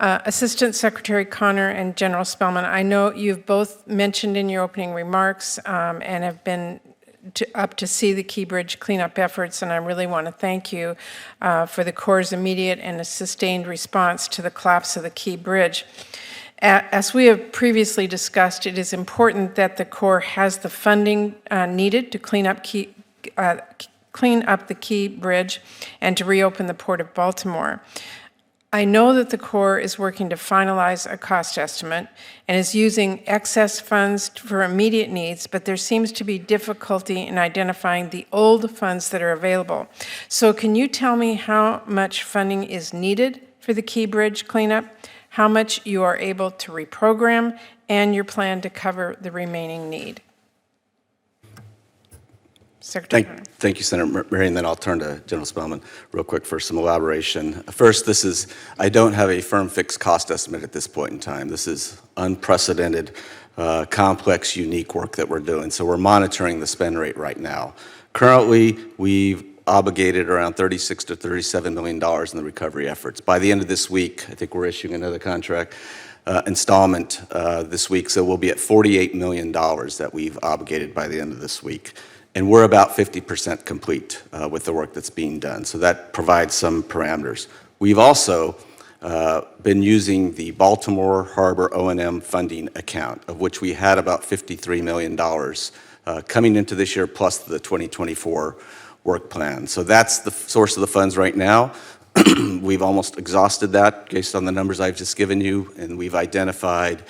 Assistant Secretary Connor and General Spellman, I know you've both mentioned in your opening remarks and have been up to see the Key Bridge cleanup efforts, and I really want to thank you for the Corps' immediate and sustained response to the collapse of the Key Bridge. As we have previously discussed, it is important that the Corps has the funding needed to clean up the Key Bridge and to reopen the Port of Baltimore. I know that the Corps is working to finalize a cost estimate and is using excess funds for immediate needs, but there seems to be difficulty in identifying the old funds that are available. So can you tell me how much funding is needed for the Key Bridge cleanup, how much you are able to reprogram, and your plan to cover the remaining need? Thank you, Senator Murray, and then I'll turn to General Spellman real quick for some elaboration. First, I don't have a firm fixed cost estimate at this point in time. This is unprecedented, complex, unique work that we're doing, so we're monitoring the spend rate right now. Currently, we've obligated around $36 to $37 million in the recovery efforts. By the end of this week, I think we're issuing another contract installment this week, so we'll be at $48 million that we've obligated by the end of this week. And we're about 50% complete with the work that's being done. So that provides some parameters. We've also been using the Baltimore Harbor O&M funding account, of which we had about $53 million coming into this year, plus the 2024 work plan. So that's the source of the funds right now. We've almost exhausted that based on the numbers I've just given you, and we've identified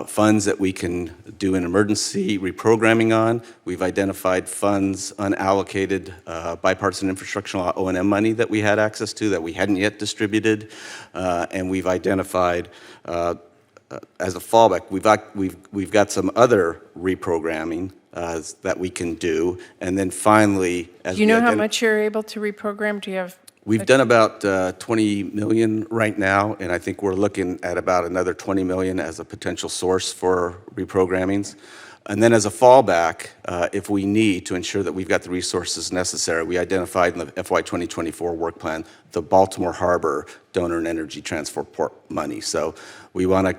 funds that we can do an emergency reprogramming on. We've identified funds unallocated bipartisan infrastructure law O&M money that we had access to that we hadn't yet distributed, and we've identified as a fallback, we've got some other reprogramming that we can do, and then finally, as do you know how much you're able to reprogram? Do you have? We've done about 20 million right now, and I think we're looking at about another 20 million as a potential source for reprogrammings. And then as a fallback, if we need to ensure that we've got the resources necessary, we identified in the FY2024 work plan the Baltimore Harbor Donor and Energy Transfer Port money. So we want to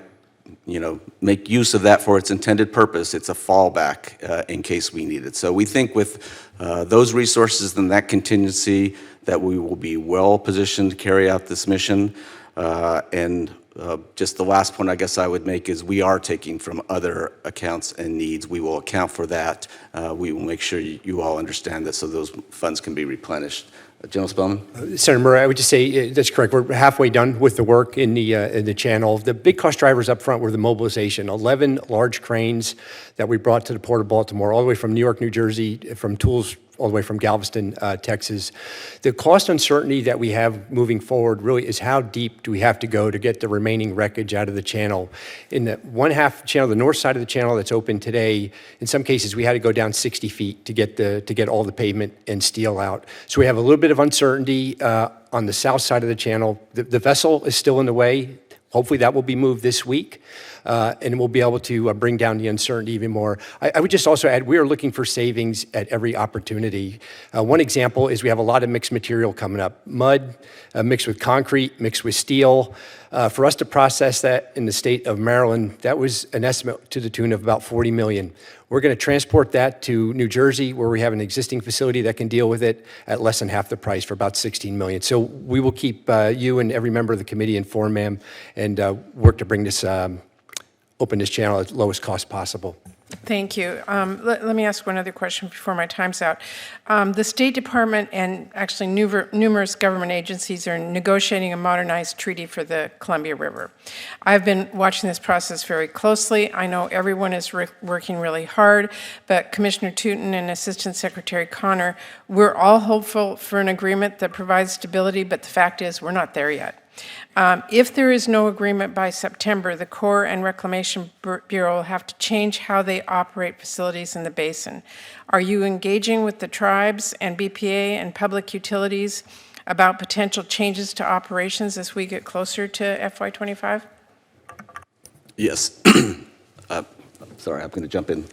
make use of that for its intended purpose. It's a fallback in case we need it. So we think with those resources and that contingency that we will be well positioned to carry out this mission. Just the last point I guess I would make is we are taking from other accounts and needs. We will account for that. We will make sure you all understand that so those funds can be replenished. General Spellman? Senator Murray, I would just say that's correct. We're halfway done with the work in the channel. The big cost drivers up front were the mobilization. 11 large cranes that we brought to the Port of Baltimore, all the way from New York, New Jersey, from tools all the way from Galveston, Texas. The cost uncertainty that we have moving forward really is how deep do we have to go to get the remaining wreckage out of the channel. In the one half channel, the north side of the channel that's open today, in some cases we had to go down 60 feet to get all the pavement and steel out. So we have a little bit of uncertainty on the south side of the channel. The vessel is still in the way. Hopefully that will be moved this week, and we'll be able to bring down the uncertainty even more. I would just also add, we are looking for savings at every opportunity. One example is we have a lot of mixed material coming up. Mud mixed with concrete, mixed with steel. For us to process that in the state of Maryland, that was an estimate to the tune of about $40 million. We're going to transport that to New Jersey, where we have an existing facility that can deal with it at less than half the price for about $16 million. So we will keep you and every member of the committee informed, ma'am, and work to bring this, open this channel at lowest cost possible. Thank you. Let me ask one other question before my time's out. The State Department and actually numerous government agencies are negotiating a modernized treaty for the Columbia River. I've been watching this process very closely. I know everyone is working really hard, but Commissioner Tootin and Assistant Secretary Connor, we're all hopeful for an agreement that provides stability, but the fact is we're not there yet. If there is no agreement by September, the Corps and Reclamation Bureau will have to change how they operate facilities in the basin. Are you engaging with the tribes and BPA and public utilities about potential changes to operations as we get closer to FY25? Yes. Sorry, I'm going to jump in,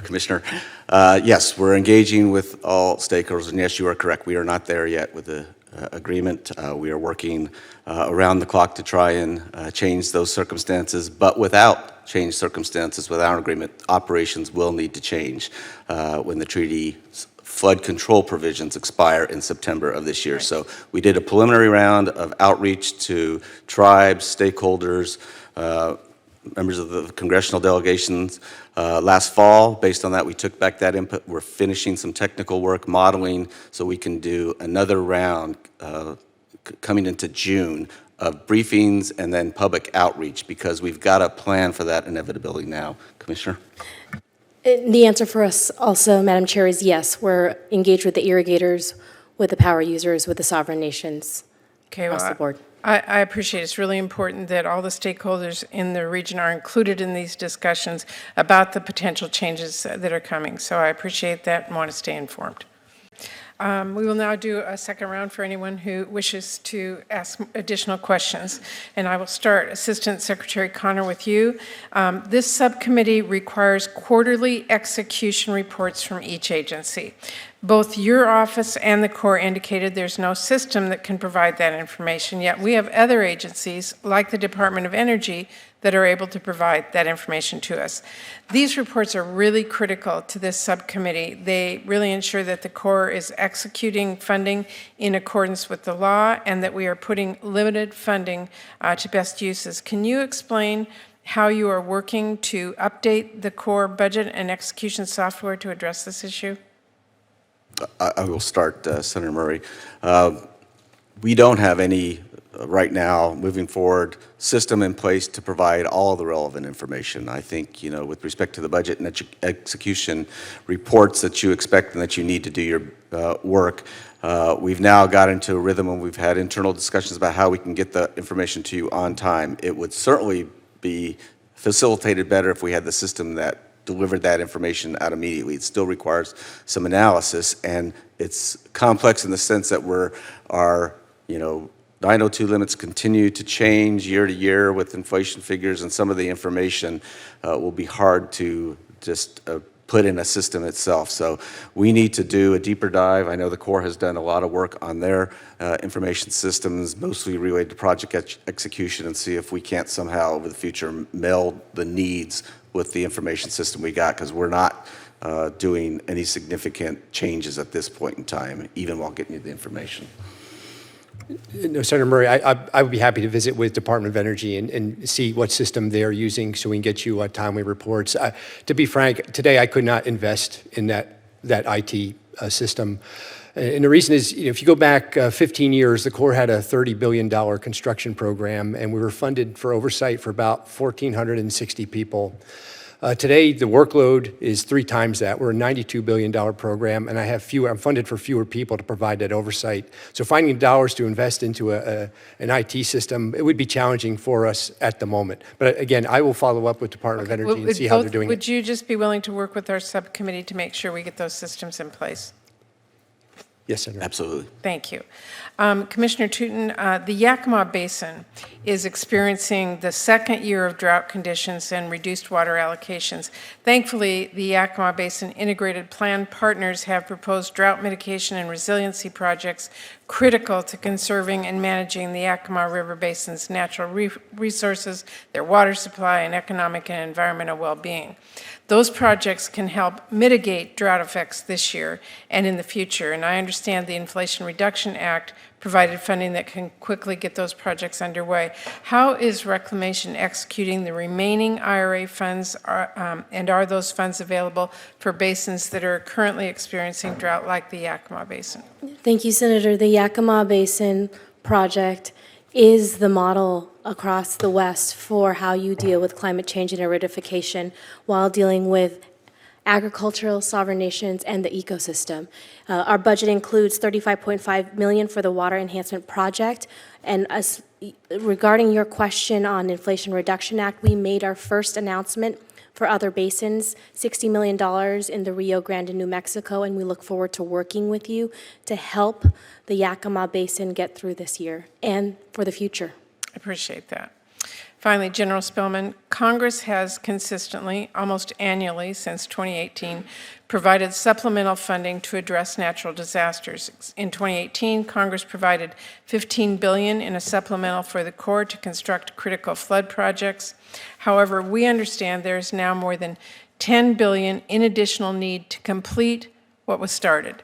Commissioner. Yes, we're engaging with all stakeholders, and yes, you are correct. We are not there yet with the agreement. We are working around the clock to try and change those circumstances, but without changed circumstances, without an agreement, operations will need to change when the treaty flood control provisions expire in September of this year. Right. So we did a preliminary round of outreach to tribes, stakeholders, members of the congressional delegations last fall. Based on that, we took back that input. We're finishing some technical work, modeling, so we can do another round coming into June of briefings and then public outreach, because we've got a plan for that inevitability now. Commissioner? The answer for us also, Madam Chair, is yes. We're engaged with the irrigators, with the power users, with the sovereign nations across the board. I appreciate it. It's really important that all the stakeholders in the region are included in these discussions about the potential changes that are coming. So I appreciate that and want to stay informed. We will now do a second round for anyone who wishes to ask additional questions. And I will start, Assistant Secretary Connor, with you. This subcommittee requires quarterly execution reports from each agency. Both your office and the Corps indicated there's no system that can provide that information, yet we have other agencies, like the Department of Energy, that are able to provide that information to us. These reports are really critical to this subcommittee. They really ensure that the Corps is executing funding in accordance with the law and that we are putting limited funding to best uses. Can you explain how you are working to update the Corps budget and execution software to address this issue? I will start, Senator Murray. We don't have any, right now, moving forward, system in place to provide all the relevant information. I think, with respect to the budget and execution reports that you expect and that you need to do your work, we've now got into a rhythm and we've had internal discussions about how we can get the information to you on time. It would certainly be facilitated better if we had the system that delivered that information out immediately. It still requires some analysis, and it's complex in the sense that our 902 limits continue to change year to year with inflation figures, and some of the information will be hard to just put in a system itself. So we need to do a deeper dive. I know the Corps has done a lot of work on their information systems, mostly related to project execution, and see if we can't somehow over the future meld the needs with the information system we got, because we're not doing any significant changes at this point in time, even while getting you the information. No, Senator Murray, I would be happy to visit with Department of Energy and see what system they're using so we can get you timely reports. To be frank, today I could not invest in that IT system. And the reason is, if you go back 15 years, the Corps had a $30 billion construction program, and we were funded for oversight for about 1,460 people. Today, the workload is 3 times that. We're a $92 billion program, and I'm funded for fewer people to provide that oversight. So finding dollars to invest into an IT system, it would be challenging for us at the moment. But again, I will follow up with Department of Energy and see how they're doing it. Would you just be willing to work with our subcommittee to make sure we get those systems in place? Yes, Senator. Absolutely. Thank you. Commissioner Tootin, the Yakima Basin is experiencing the second year of drought conditions and reduced water allocations. Thankfully, the Yakima Basin Integrated Plan partners have proposed drought mitigation and resiliency projects critical to conserving and managing the Yakima River Basin's natural resources, their water supply, and economic and environmental well-being. Those projects can help mitigate drought effects this year and in the future, and I understand the Inflation Reduction Act provided funding that can quickly get those projects underway. How is Reclamation executing the remaining IRA funds, and are those funds available for basins that are currently experiencing drought like the Yakima Basin? Thank you, Senator. The Yakima Basin project is the model across the West for how you deal with climate change and aridification while dealing with agricultural sovereign nations and the ecosystem. Our budget includes $35.5 million for the water enhancement project. And regarding your question on Inflation Reduction Act, we made our first announcement for other basins, $60 million in the Rio Grande, New Mexico, and we look forward to working with you to help the Yakima Basin get through this year and for the future. I appreciate that. Finally, General Spellman, Congress has consistently, almost annually since 2018, provided supplemental funding to address natural disasters. In 2018, Congress provided $15 billion in a supplemental for the Corps to construct critical flood projects. However, we understand there is now more than $10 billion in additional need to complete what was started.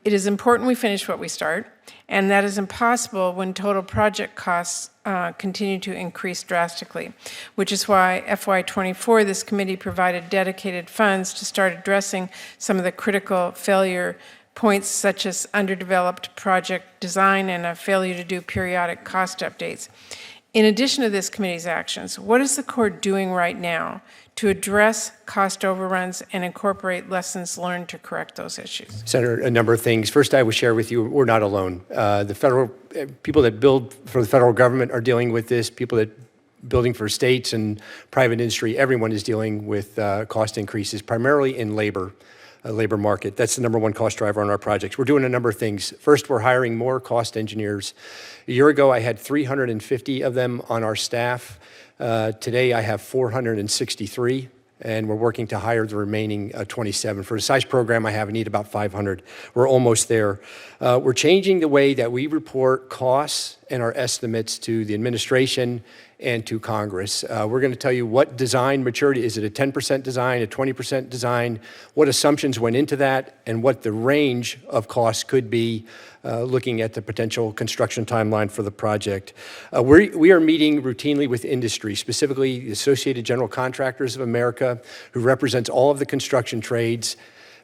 It is important we finish what we start, and that is impossible when total project costs continue to increase drastically, which is why FY24, this committee provided dedicated funds to start addressing some of the critical failure points, such as underdeveloped project design and a failure to do periodic cost updates. In addition to this committee's actions, what is the Corps doing right now to address cost overruns and incorporate lessons learned to correct those issues? Senator, a number of things. First, I would share with you, we're not alone. The federal people that build for the federal government are dealing with this. People that building for states and private industry, everyone is dealing with cost increases, primarily in labor market. That's the number one cost driver on our projects. We're doing a number of things. First, we're hiring more cost engineers. A year ago, I had 350 of them on our staff. Today, I have 463, and we're working to hire the remaining 27. For the size program I have, I need about 500. We're almost there. We're changing the way that we report costs and our estimates to the administration and to Congress. We're going to tell you what design maturity, is it a 10% design, a 20% design, what assumptions went into that, and what the range of costs could be looking at the potential construction timeline for the project. We are meeting routinely with industry, specifically the Associated General Contractors of America, who represents all of the construction trades.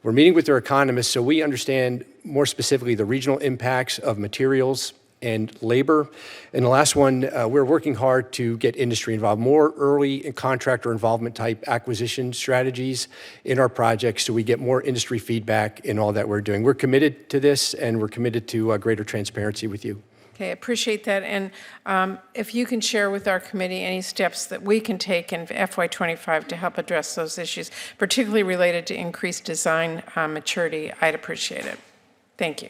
We're meeting with their economists so we understand more specifically the regional impacts of materials and labor. And the last one, we're working hard to get industry involved, more early contractor involvement type acquisition strategies in our projects so we get more industry feedback in all that we're doing. We're committed to this, and we're committed to greater transparency with you. Okay, I appreciate that. And if you can share with our committee any steps that we can take in FY25 to help address those issues, particularly related to increased design maturity, I'd appreciate it. Thank you.